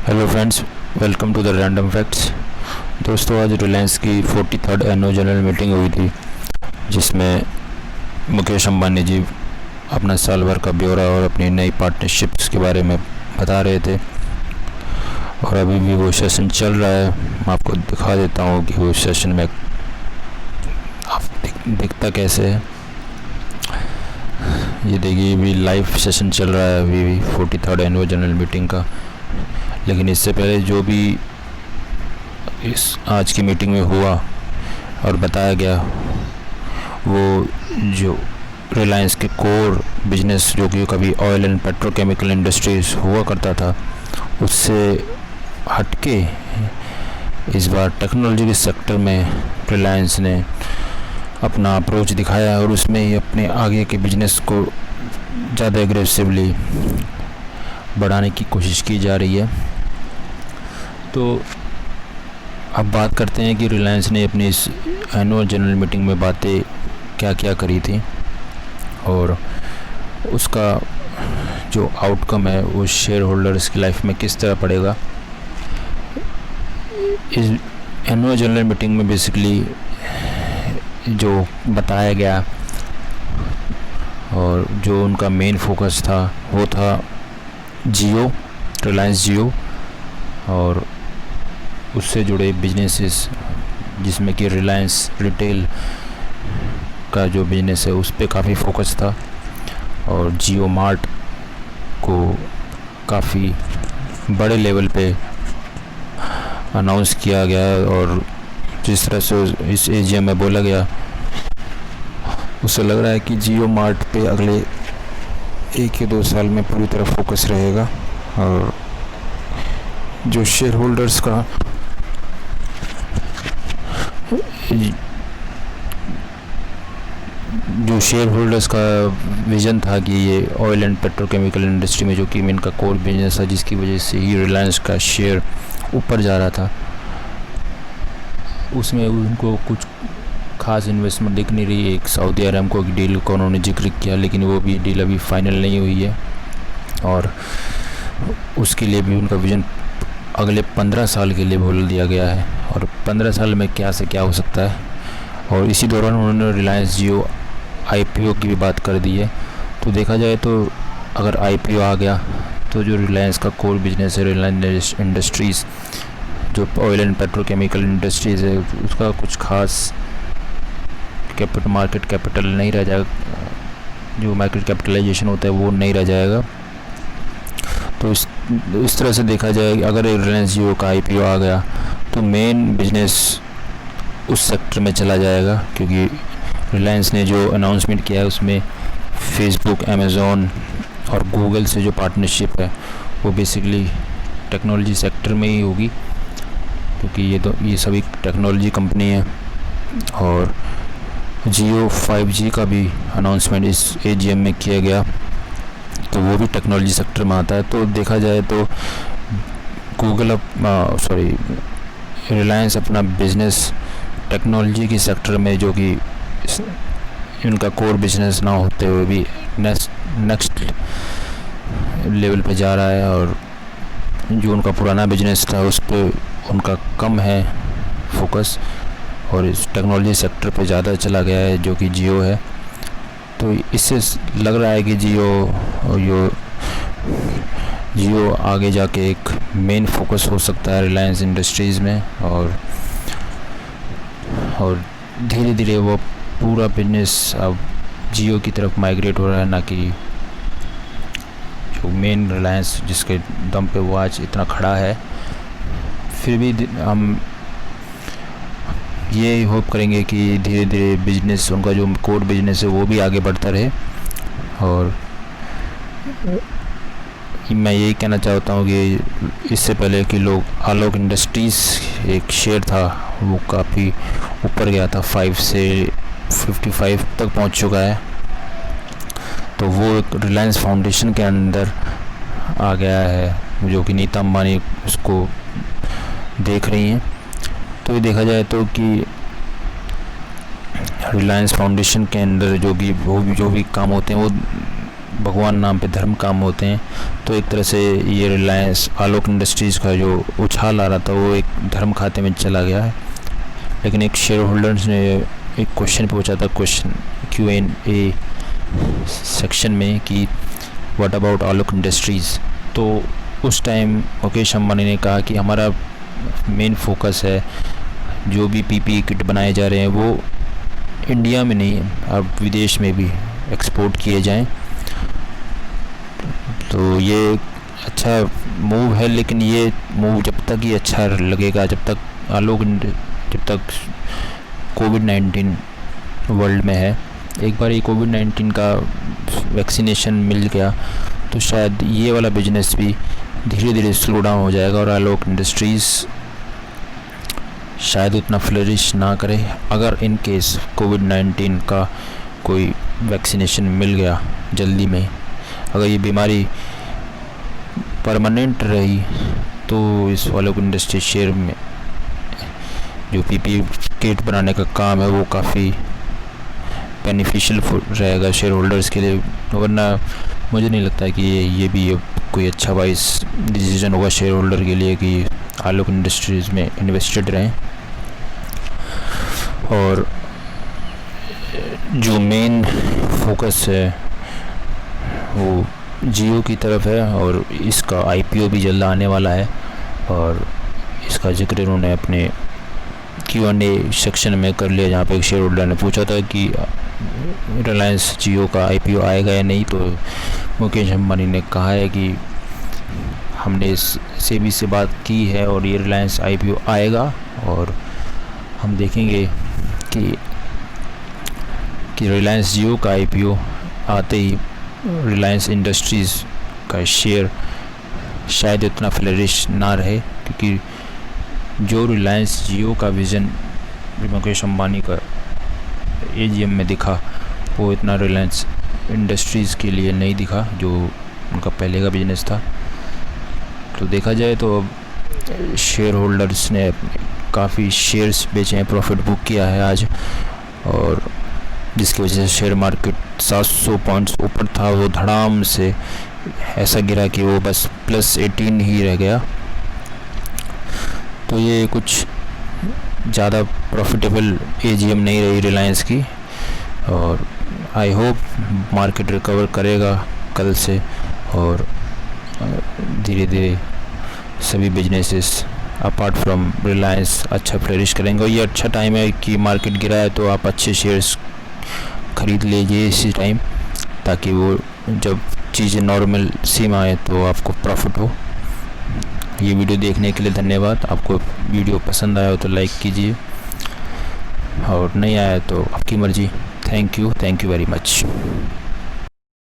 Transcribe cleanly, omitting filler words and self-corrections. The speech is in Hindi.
Hello friends, welcome to the random facts. दोस्तों, आज रिलायंस की 43rd एनुअल जनरल मीटिंग हुई थी, जिसमें मुकेश अंबानी जी अपना साल भर का ब्यौरा और अपनी नई पार्टनरशिप्स के बारे में बता रहे थे। और अभी भी वो सेशन चल रहा है। मैं आपको दिखा देता हूँ कि वो सेशन में आप दिखता कैसे है। ये देखिए, अभी लाइव सेशन चल रहा है अभी भी 43rd एनुअल जनरल मीटिंग का। लेकिन इससे पहले जो भी इस आज की मीटिंग में हुआ और बताया गया, वो जो रिलायंस के कोर बिजनेस जो कि कभी ऑयल एंड पेट्रोकेमिकल इंडस्ट्रीज हुआ करता था, उससे हटके इस बार टेक्नोलॉजी के सेक्टर में रिलायंस ने अपना अप्रोच दिखाया और उसमें ही अपने आगे के बिजनेस को ज़्यादा एग्रेसिवली बढ़ाने की कोशिश की जा रही है। तो अब बात करते हैं कि रिलायंस ने अपनी इस एनुअल जनरल मीटिंग में बातें क्या क्या करी थी और उसका जो आउटकम है वो शेयर होल्डर्स की लाइफ में किस तरह पड़ेगा। इस एनुअल जनरल मीटिंग में बेसिकली जो बताया गया और जो उनका मेन फोकस था वो था जियो, रिलायंस जियो और उससे जुड़े बिजनेसेस, जिसमें कि रिलायंस रिटेल का जो बिज़नेस है उस पर काफ़ी फोकस था और जियो मार्ट को काफ़ी बड़े लेवल पे अनाउंस किया गया और जिस तरह से इस एजीएम में बोला गया, उससे लग रहा है कि जियो मार्ट पे अगले 1 या 2 साल में पूरी तरह फोकस रहेगा। और जो शेयर होल्डर्स का विज़न था कि ये ऑयल एंड पेट्रोकेमिकल इंडस्ट्री में जो कि इनका कोर बिजनेस था, जिसकी वजह से ही रिलायंस का शेयर ऊपर जा रहा था, उसमें उनको कुछ खास इन्वेस्टमेंट दिख नहीं रही। एक सऊदी अरामको की डील का उन्होंने जिक्र किया, लेकिन वो भी डील अभी फाइनल नहीं हुई है और उसके लिए भी उनका विज़न अगले 15 साल के लिए बोल दिया गया है और 15 साल में क्या से क्या हो सकता है। और इसी दौरान उन्होंने रिलायंस जियो आईपीओ की भी बात कर दी है। तो देखा जाए तो अगर आईपीओ आ गया तो जो रिलायंस का कोर बिजनेस है, रिलायंस इंडस्ट्रीज़ जो ऑयल एंड पेट्रोकेमिकल इंडस्ट्रीज़ है, उसका कुछ खास मार्केट कैपिटल नहीं रह जाएगा, जो मार्केट कैपिटलाइजेशन होता है वो नहीं रह जाएगा। तो इस तरह से देखा जाए, अगर रिलायंस जियो का आईपीओ आ गया तो मेन बिजनेस उस सेक्टर में चला जाएगा, क्योंकि रिलायंस ने जो अनाउंसमेंट किया है उसमें फेसबुक, अमेज़ॉन और गूगल से जो पार्टनरशिप है वो बेसिकली टेक्नोलॉजी सेक्टर में ही होगी, क्योंकि ये सभी टेक्नोलॉजी कंपनी है। और जियो 5G का भी अनाउंसमेंट इस एजीएम में किया गया, तो वो भी टेक्नोलॉजी सेक्टर में आता है। तो देखा जाए तो रिलायंस अपना बिजनेस टेक्नोलॉजी के सेक्टर में, जो कि इनका कोर बिजनेस ना होते हुए भी नेक्स्ट लेवल पे जा रहा है और जो उनका पुराना बिजनेस था उस पर उनका कम है फोकस और इस टेक्नोलॉजी सेक्टर पे ज़्यादा चला गया है, जो कि जियो है। तो इससे लग रहा है कि जियो आगे जाके एक मेन फोकस हो सकता है रिलायंस इंडस्ट्रीज़ में और धीरे धीरे वो पूरा बिजनेस अब जियो की तरफ माइग्रेट हो रहा है, ना कि जो मेन रिलायंस जिसके दम पे वो आज इतना खड़ा है। फिर भी हम ये होप करेंगे कि धीरे धीरे बिजनेस, उनका जो कोर बिजनेस है वो भी आगे बढ़ता रहे। और मैं यही कहना चाहता हूँ कि इससे पहले कि लोग आलोक इंडस्ट्रीज़ एक शेयर था वो काफ़ी ऊपर गया था, 5 से 55 तक पहुँच चुका है, तो वो रिलायंस फाउंडेशन के अंदर आ गया है, जो कि नीता अंबानी उसको देख रही हैं। तो ये देखा जाए तो कि रिलायंस फाउंडेशन के अंदर जो भी काम होते हैं वो भगवान नाम पे धर्म काम होते हैं। तो एक तरह से ये रिलायंस आलोक इंडस्ट्रीज़ का जो उछाल आ रहा था वो एक धर्म खाते में चला गया है। लेकिन एक शेयर होल्डर्स ने एक क्वेश्चन पूछा था क्वेश्चन Q&A सेक्शन में कि व्हाट अबाउट आलोक इंडस्ट्रीज़। तो उस टाइम मुकेश अंबानी ने कहा कि हमारा मेन फोकस है जो भी PPE किट बनाए जा रहे हैं वो इंडिया में नहीं अब विदेश में भी एक्सपोर्ट किए जाएं। तो ये अच्छा मूव है, लेकिन ये मूव जब तक ही अच्छा लगेगा जब तक कोविड-19 वर्ल्ड में है। एक बार ये कोविड-19 का वैक्सीनेशन मिल गया तो शायद ये वाला बिजनेस भी धीरे धीरे स्लो डाउन हो जाएगा और आलोक इंडस्ट्रीज़ शायद उतना फ्लरिश ना करे। अगर इन केस कोविड-19 का कोई वैक्सीनेशन मिल गया जल्दी में, अगर ये बीमारी परमानेंट रही तो इस आलोक इंडस्ट्री शेयर में जो PPE किट बनाने का काम है वो काफ़ी बेनिफिशियल रहेगा शेयर होल्डर्स के लिए। वरना मुझे नहीं लगता कि ये भी कोई अच्छा वाइज डिसीजन होगा शेयर होल्डर के लिए कि आलोक इंडस्ट्रीज़ में इन्वेस्टेड रहें। और जो मेन फोकस है वो जियो की तरफ है और इसका IPO भी जल्द आने वाला है। और इसका जिक्र इन्होंने अपने Q&A सेक्शन में कर लिया, जहाँ पे एक शेयर होल्डर ने पूछा था कि रिलायंस जियो का IPO आएगा या नहीं। तो मुकेश अंबानी ने कहा है कि हमने इस SEBI से बात की है और ये रिलायंस IPO आएगा और हम देखेंगे कि रिलायंस जियो का IPO आते ही रिलायंस इंडस्ट्रीज़ का शेयर शायद इतना फ्लरिश ना रहे, क्योंकि जो रिलायंस जियो का विज़न मुकेश अंबानी का AGM में दिखा वो इतना रिलायंस इंडस्ट्रीज़ के लिए नहीं दिखा जो उनका पहले का बिजनेस था। तो देखा जाए तो अब शेयर होल्डर्स ने काफ़ी शेयर्स बेचे हैं, प्रॉफिट बुक किया है आज, और जिसकी वजह से शेयर मार्केट 700 पॉइंट्स ऊपर था वो धड़ाम से ऐसा गिरा कि वो बस +18 ही रह गया। तो ये कुछ ज़्यादा प्रॉफिटेबल AGM नहीं रही रिलायंस की, और आई होप मार्केट रिकवर करेगा कल से और धीरे धीरे सभी बिजनेसेस अपार्ट फ्रॉम रिलायंस अच्छा फ्लरिश करेंगे। और ये अच्छा टाइम है कि मार्केट गिरा है तो आप अच्छे शेयर्स ख़रीद लीजिए इसी टाइम, ताकि वो जब चीज़ें नॉर्मल सीमा आए तो आपको प्रॉफिट हो। ये वीडियो देखने के लिए धन्यवाद। आपको वीडियो पसंद आया हो तो लाइक कीजिए और नहीं आया तो आपकी मर्ज़ी। Thank you very much.